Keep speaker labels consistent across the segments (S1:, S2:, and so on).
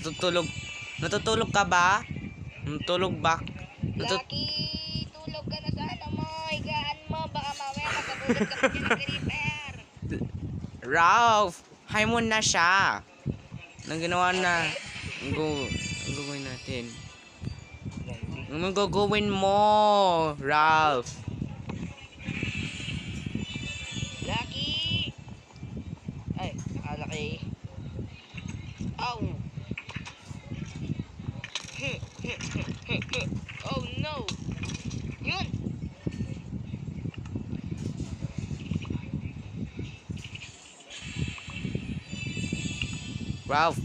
S1: Natutulog. Natutulog ka ba? Natutulog ba?
S2: Lucky, tulog ka na sa ano mo. Higaan mo. Baka mamaya magkatulog ka pa dyan ng creeper.
S1: Ralph! Hi mo na siya. Nang ginawa na. Ang gagawin natin. Ang gagawin mo, Ralph.
S2: Lucky! Ay, Lucky. Oh! Oh no! Yun!
S1: Ralph.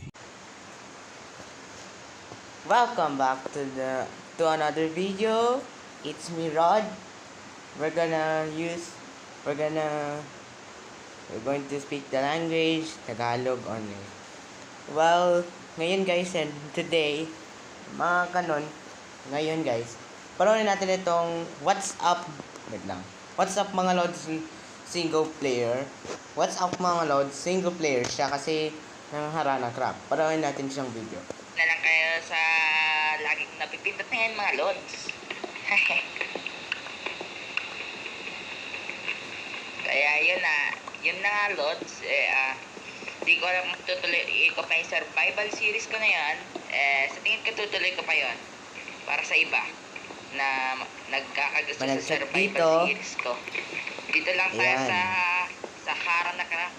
S1: Welcome back to another video. It's me, Rod. We're going to speak the language Tagalog only. Well, ngayon guys, and today, mga kanon, ngayon guys, panoorin natin itong What's Up, wait lang, What's Up mga Lods single player. What's Up mga Lods single player siya kasi nanghara na crap. Panoorin natin siyang video.
S2: Na lang kayo sa lagi kong napipindot na yan mga lods. Kaya yun na nga lods. Di ko alam tutuloy ko pa yung survival series ko na yan. Sa tingin ko tutuloy ko pa yon para sa iba na nagkakagusto sa survival series ko. Dito lang tayo sa Hara na ka.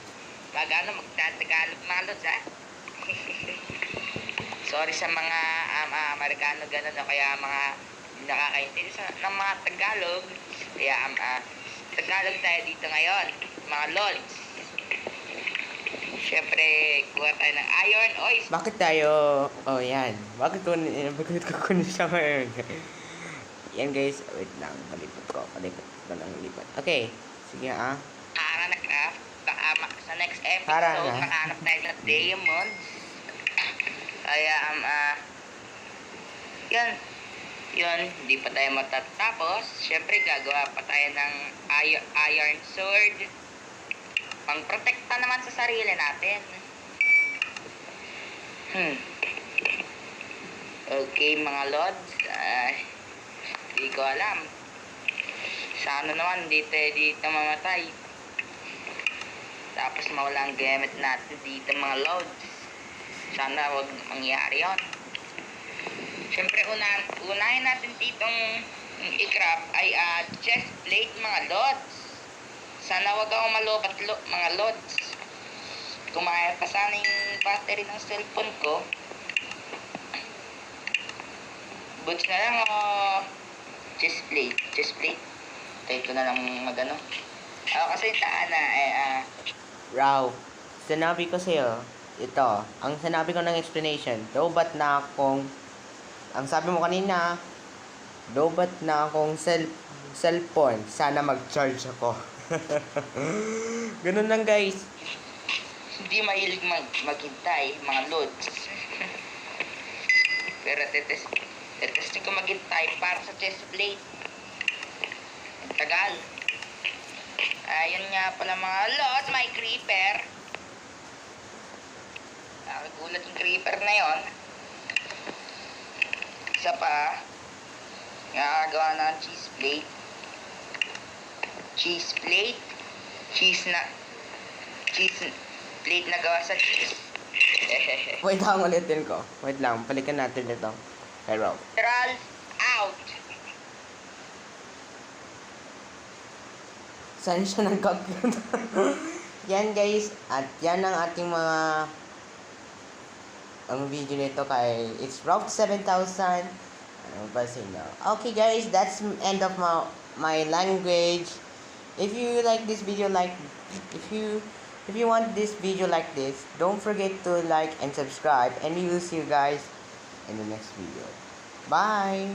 S2: Magtatagalog mga lods ha. Sorry sa mga Amerikano gano'n o kaya mga nakakaintindi ng mga Tagalog. Kaya Tagalog tayo dito ngayon, mga lods. Siyempre, kuha tayo ng iron oils.
S1: Bakit tayo, yan. Bakit ko kunin siya ngayon? Yan guys, wait lang, palipat ko lang lipat. Okay, sige
S2: Hara na craft. Baka sa next episode,
S1: Hara na.
S2: makahanap tayo ng diamonds. Kaya, yun, hindi pa tayo matatapos. Siyempre, gagawa pa tayo ng iron sword. Pang-protekta naman sa sarili natin. Okay, mga lods. Hindi ko alam. Sana naman, dito mamatay. Tapos mawala ang gamit natin dito, mga lods. Sana wag mangyari yun. Siyempre, unahin natin ditong i-craft ay chest plate, mga lods. Sana wag ako malobat mga lods. Kumaya pa sana yung battery ng cellphone ko. Boots na lang chest plate. Tayo ko na lang magano. Kasi
S1: Raw, sinabi ko sa'yo, ito, ang sinabi ko ng explanation, lobat na akong, ang sabi mo kanina, lobat na akong cellphone, sana mag-charge ako. Ganun lang guys.
S2: Hindi mahilig maghintay, mga lods. Pero tetestin ko maghintay para sa chest plate. Ang tagal. Ayun nga pala mga lods, may creeper. Nagulat yung creeper na yon. Isa pa, nakagawa ng cheese plate. Cheese plate na gawa sa cheese.
S1: Wait lang, ulitin ko. Wait lang, balikan natin ito. Kay Rob.
S2: Ralph out.
S1: Saan siya nag-copy? Yan guys, at yan ang ating mga ang video nito kay it's Route 7000. Ano ba sino? Okay guys, that's end of my language. If you like this video, if you want this video like this, don't forget to like and subscribe, and we will see you guys in the next video. Bye.